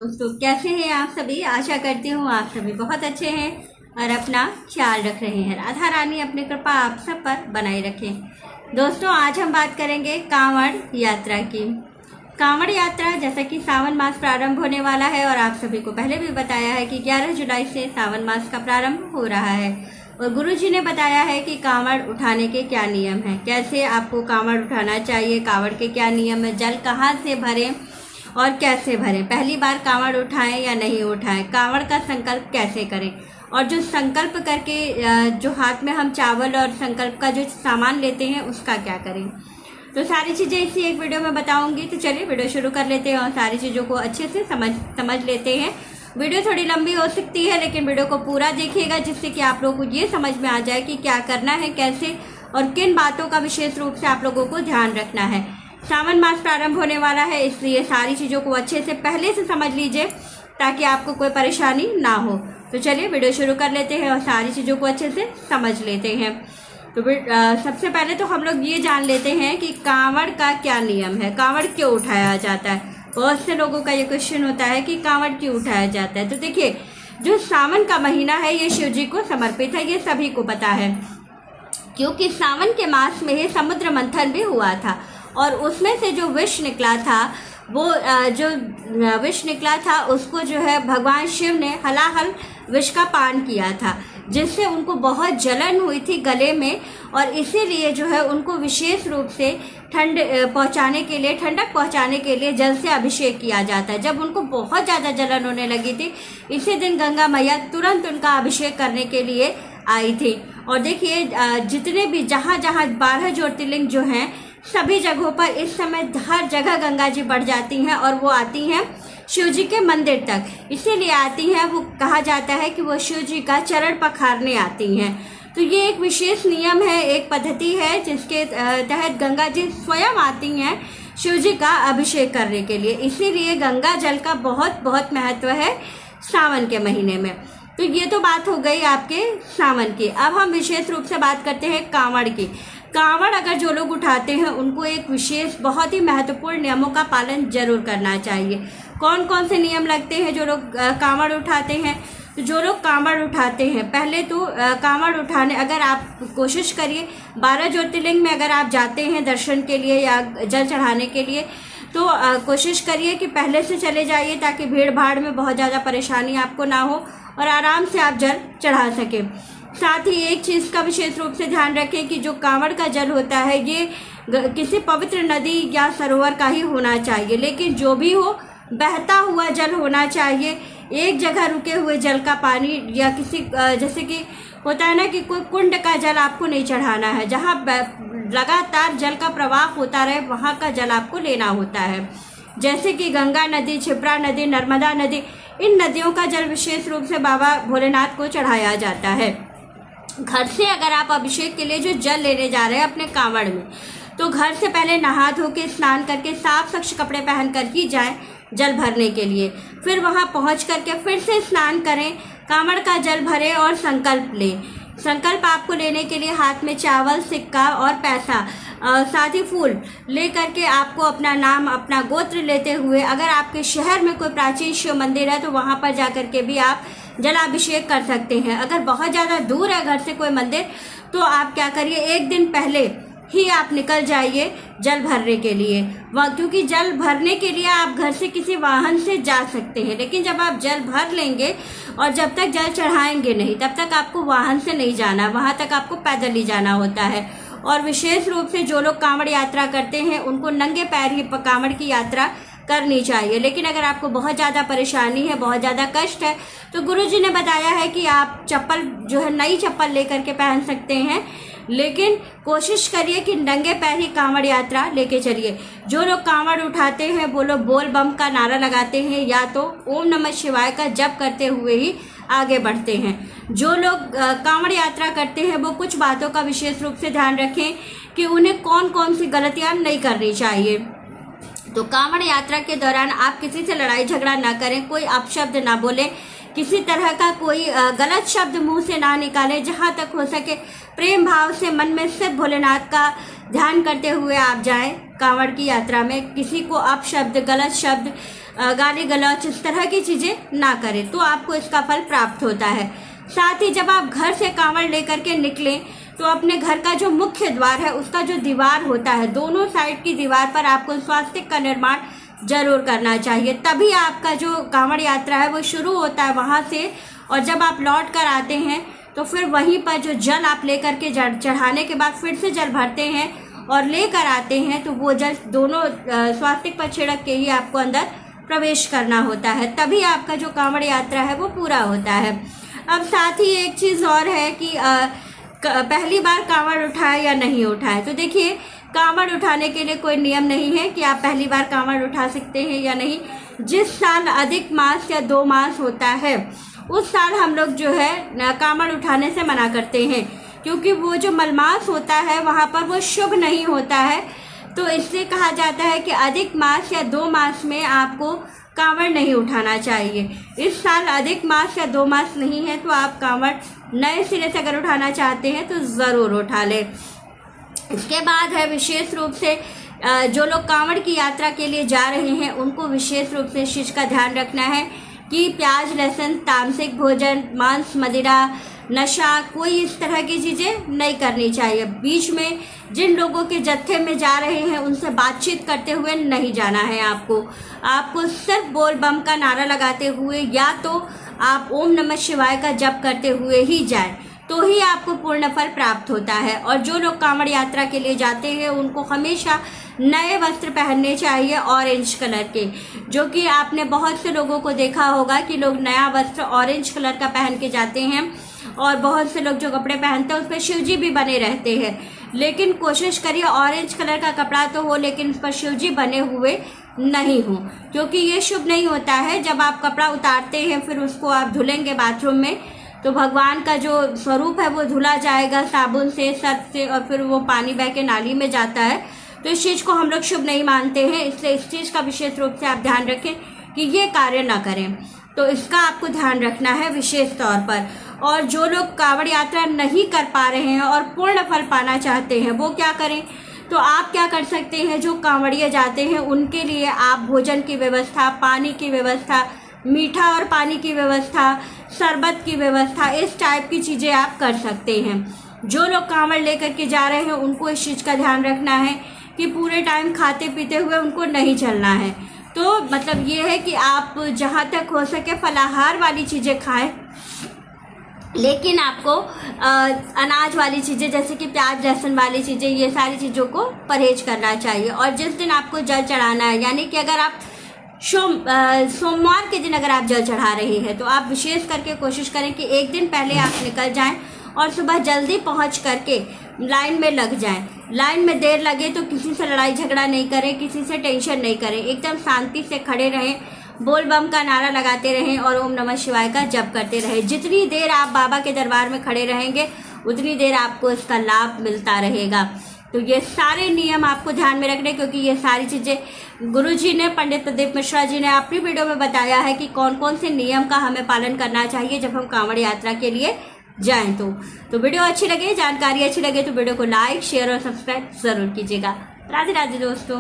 दोस्तों कैसे हैं आप सभी। आशा करती हूँ आप सभी बहुत अच्छे हैं और अपना ख्याल रख रहे हैं। राधा रानी अपनी कृपा आप सब पर बनाए रखें। दोस्तों आज हम बात करेंगे कांवड़ यात्रा की। कांवड़ यात्रा जैसा कि सावन मास प्रारंभ होने वाला है और आप सभी को पहले भी बताया है कि 11 जुलाई से सावन मास का प्रारंभ हो रहा है और गुरुजी ने बताया है कि कांवड़ उठाने के क्या नियम हैं, कैसे आपको कांवड़ उठाना चाहिए, कांवड़ के क्या नियम है, जल कहाँ से भरें और कैसे भरें, पहली बार कांवड़ उठाएं या नहीं उठाएं, कांवड़ का संकल्प कैसे करें और जो संकल्प करके जो हाथ में हम चावल और संकल्प का जो सामान लेते हैं उसका क्या करें। तो सारी चीज़ें इसी एक वीडियो में बताऊंगी। तो चलिए वीडियो शुरू कर लेते हैं और सारी चीज़ों को अच्छे से समझ लेते हैं। वीडियो थोड़ी लंबी हो सकती है लेकिन वीडियो को पूरा देखिएगा जिससे कि आप लोगों को ये समझ में आ जाए कि क्या करना है, कैसे और किन बातों का विशेष रूप से आप लोगों को ध्यान रखना है। सावन मास प्रारंभ होने वाला है इसलिए सारी चीज़ों को अच्छे से पहले से समझ लीजिए ताकि आपको कोई परेशानी ना हो। तो चलिए वीडियो शुरू कर लेते हैं और सारी चीज़ों को अच्छे से समझ लेते हैं। तो सबसे पहले तो हम लोग ये जान लेते हैं कि कांवड़ का क्या नियम है, कांवड़ क्यों उठाया जाता है। बहुत से लोगों का ये क्वेश्चन होता है कि कांवड़ क्यों उठाया जाता है। तो देखिए जो सावन का महीना है ये शिव जी को समर्पित है, ये सभी को पता है क्योंकि सावन के मास में ही समुद्र मंथन भी हुआ था और उसमें से जो विष निकला था वो जो विष निकला था उसको जो है भगवान शिव ने हलाहल विष का पान किया था जिससे उनको बहुत जलन हुई थी गले में और इसीलिए जो है उनको विशेष रूप से ठंडक पहुंचाने के लिए जल से अभिषेक किया जाता है। जब उनको बहुत ज़्यादा जलन होने लगी थी इसी दिन गंगा मैया तुरंत उनका अभिषेक करने के लिए आई थी। और देखिए जितने भी जहाँ 12 ज्योतिर्लिंग जो हैं सभी जगहों पर इस समय हर जगह गंगा जी बढ़ जाती हैं और वो आती हैं शिव जी के मंदिर तक, इसीलिए आती हैं। वो कहा जाता है कि वो शिव जी का चरण पखारने आती हैं। तो ये एक विशेष नियम है, एक पद्धति है जिसके तहत गंगा जी स्वयं आती हैं शिव जी का अभिषेक करने के लिए, इसीलिए गंगा जल का बहुत महत्व है सावन के महीने में। तो ये तो बात हो गई आपके सावन की। अब हम विशेष रूप से बात करते हैं कांवड़ की। कांवड़ अगर जो लोग उठाते हैं उनको एक विशेष बहुत ही महत्वपूर्ण नियमों का पालन जरूर करना चाहिए। कौन कौन से नियम लगते हैं जो लोग कांवड़ उठाते हैं। तो जो लोग कांवड़ उठाते हैं पहले तो कांवड़ उठाने अगर आप कोशिश करिए 12 ज्योतिर्लिंग में अगर आप जाते हैं दर्शन के लिए या जल चढ़ाने के लिए तो कोशिश करिए कि पहले से चले जाइए ताकि भीड़ भाड़ में बहुत ज़्यादा परेशानी आपको ना हो और आराम से आप जल चढ़ा सकें। साथ ही एक चीज़ का विशेष रूप से ध्यान रखें कि जो कांवड़ का जल होता है ये किसी पवित्र नदी या सरोवर का ही होना चाहिए, लेकिन जो भी हो बहता हुआ जल होना चाहिए। एक जगह रुके हुए जल का पानी या किसी जैसे कि होता है ना कि कोई कुंड का जल आपको नहीं चढ़ाना है, जहाँ लगातार जल का प्रवाह होता रहे वहाँ का जल आपको लेना होता है। जैसे कि गंगा नदी, क्षिप्रा नदी, नर्मदा नदी, इन नदियों का जल विशेष रूप से बाबा भोलेनाथ को चढ़ाया जाता है। घर से अगर आप अभिषेक के लिए जो जल लेने जा रहे हैं अपने कांवड़ में तो घर से पहले नहा धो के स्नान करके साफ स्वच्छ कपड़े पहन कर ही जाएं जल भरने के लिए। फिर वहां पहुंच करके फिर से स्नान करें, कांवड़ का जल भरें और संकल्प लें। संकल्प आपको लेने के लिए हाथ में चावल, सिक्का और पैसा साथ ही फूल ले करके आपको अपना नाम, अपना गोत्र लेते हुए अगर आपके शहर में कोई प्राचीन शिव मंदिर है तो वहाँ पर जा कर के भी आप जलाभिषेक कर सकते हैं। अगर बहुत ज़्यादा दूर है घर से कोई मंदिर तो आप क्या करिए एक दिन पहले ही आप निकल जाइए जल भरने के लिए। क्योंकि जल भरने के लिए आप घर से किसी वाहन से जा सकते हैं लेकिन जब आप जल भर लेंगे और जब तक जल चढ़ाएंगे नहीं तब तक आपको वाहन से नहीं जाना, वहाँ तक आपको पैदल ही जाना होता है। और विशेष रूप से जो लोग कांवड़ यात्रा करते हैं उनको नंगे पैर ही कांवड़ की यात्रा करनी चाहिए। लेकिन अगर आपको बहुत ज़्यादा परेशानी है, बहुत ज़्यादा कष्ट है तो गुरुजी ने बताया है कि आप चप्पल जो है नई चप्पल लेकर के पहन सकते हैं, लेकिन कोशिश करिए कि नंगे पैर ही कांवड़ यात्रा लेके चलिए। जो लोग कांवड़ उठाते हैं वो लोग बोल बम का नारा लगाते हैं या तो ओम नमः शिवाय का जप करते हुए ही आगे बढ़ते हैं। जो लोग कांवड़ यात्रा करते हैं वो कुछ बातों का विशेष रूप से ध्यान रखें कि उन्हें कौन कौन सी गलतियाँ नहीं करनी चाहिए। तो कांवड़ यात्रा के दौरान आप किसी से लड़ाई झगड़ा ना करें, कोई अपशब्द ना बोलें, किसी तरह का कोई गलत शब्द मुंह से ना निकालें। जहाँ तक हो सके प्रेम भाव से मन में सिर्फ भोलेनाथ का ध्यान करते हुए आप जाएं कांवड़ की यात्रा में। किसी को अपशब्द, गलत शब्द गाली गलौच इस तरह की चीज़ें ना करें, तो आपको इसका फल प्राप्त होता है। साथ ही जब आप घर से कांवड़ लेकर के निकलें तो अपने घर का जो मुख्य द्वार है उसका जो दीवार होता है, दोनों साइड की दीवार पर आपको स्वास्तिक का निर्माण जरूर करना चाहिए। तभी आपका जो कांवड़ यात्रा है वो शुरू होता है वहाँ से, और जब आप लौट कर आते हैं तो फिर वहीं पर जो जल आप लेकर के चढ़ाने के बाद फिर से जल भरते हैं और लेकर आते हैं, तो वो जल दोनों स्वास्तिक पर छिड़क के ही आपको अंदर प्रवेश करना होता है, तभी आपका जो कांवड़ यात्रा है वो पूरा होता है। अब साथ ही एक चीज़ और है कि पहली बार कांवड़ उठाए या नहीं उठाए। तो देखिए, कांवड़ उठाने के लिए कोई नियम नहीं है कि आप पहली बार कांवड़ उठा सकते हैं या नहीं। जिस साल अधिक मास या 2 मास होता है उस साल हम लोग जो है कांवड़ उठाने से मना करते हैं, क्योंकि वो जो मलमास होता है वहाँ पर वो शुभ नहीं होता है। तो इसलिए कहा जाता है कि अधिक मास या 2 मास में आपको कांवड़ नहीं उठाना चाहिए। इस साल अधिक मास या 2 मास नहीं है, तो आप कांवड़ नए सिरे से अगर उठाना चाहते हैं तो ज़रूर उठा लें। इसके बाद है विशेष रूप से जो लोग कांवड़ की यात्रा के लिए जा रहे हैं उनको विशेष रूप से इस चीज़ का ध्यान रखना है कि प्याज, लहसुन, तामसिक भोजन, मांस, मदिरा, नशा, कोई इस तरह की चीज़ें नहीं करनी चाहिए। बीच में जिन लोगों के जत्थे में जा रहे हैं उनसे बातचीत करते हुए नहीं जाना है। आपको सिर्फ बोल बम का नारा लगाते हुए या तो आप ओम नमः शिवाय का जप करते हुए ही जाएं, तो ही आपको पूर्ण फल प्राप्त होता है। और जो लोग कांवड़ यात्रा के लिए जाते हैं उनको हमेशा नए वस्त्र पहनने चाहिए ऑरेंज कलर के, जो कि आपने बहुत से लोगों को देखा होगा कि लोग नया वस्त्र ऑरेंज कलर का पहन के जाते हैं, और बहुत से लोग जो कपड़े पहनते हैं उस पर शिव जी भी बने रहते हैं। लेकिन कोशिश करिए ऑरेंज कलर का कपड़ा तो हो लेकिन उस पर शिव जी बने हुए नहीं हो, क्योंकि ये शुभ नहीं होता है। जब आप कपड़ा उतारते हैं फिर उसको आप धुलेंगे बाथरूम में, तो भगवान का जो स्वरूप है वो धुला जाएगा साबुन से, सर्फ से, और फिर वो पानी बह के नाली में जाता है। तो इस चीज़ को हम लोग शुभ नहीं मानते हैं, इसलिए इस चीज़ का विशेष रूप से आप ध्यान रखें कि ये कार्य ना करें। तो इसका आपको ध्यान रखना है विशेष तौर पर। और जो लोग कांवड़ यात्रा नहीं कर पा रहे हैं और पूर्ण फल पाना चाहते हैं वो क्या करें? तो आप क्या कर सकते हैं, जो कांवड़िए जाते हैं उनके लिए आप भोजन की व्यवस्था, पानी की व्यवस्था, मीठा और पानी की व्यवस्था, शरबत की व्यवस्था, इस टाइप की चीज़ें आप कर सकते हैं। जो लोग कांवड़ लेकर के जा रहे हैं उनको इस चीज़ का ध्यान रखना है कि पूरे टाइम खाते पीते हुए उनको नहीं चलना है। तो मतलब ये है कि आप जहाँ तक हो सके फलाहार वाली चीज़ें खाएं, लेकिन आपको अनाज वाली चीज़ें जैसे कि प्याज, लहसुन वाली चीज़ें, ये सारी चीज़ों को परहेज करना चाहिए। और जिस दिन आपको जल चढ़ाना है, यानी कि अगर आप सोमवार के दिन अगर आप जल चढ़ा रहे हैं तो आप विशेष करके कोशिश करें कि एक दिन पहले आप निकल जाएं और सुबह जल्दी पहुंच करके लाइन में लग जाएं। लाइन में देर लगे तो किसी से लड़ाई झगड़ा नहीं करें, किसी से टेंशन नहीं करें, एकदम शांति से खड़े रहें, बोल बम का नारा लगाते रहें और ओम नमः शिवाय का जप करते रहें। जितनी देर आप बाबा के दरबार में खड़े रहेंगे उतनी देर आपको इसका लाभ मिलता रहेगा। तो ये सारे नियम आपको ध्यान में रखने, क्योंकि ये सारी चीज़ें गुरुजी ने, पंडित प्रदीप मिश्रा जी ने अपनी वीडियो में बताया है कि कौन कौन से नियम का हमें पालन करना चाहिए जब हम कांवड़ यात्रा के लिए जाएं। तो वीडियो अच्छी लगे, जानकारी अच्छी लगे तो वीडियो को लाइक, शेयर और सब्सक्राइब ज़रूर कीजिएगा। राधे राधे दोस्तों।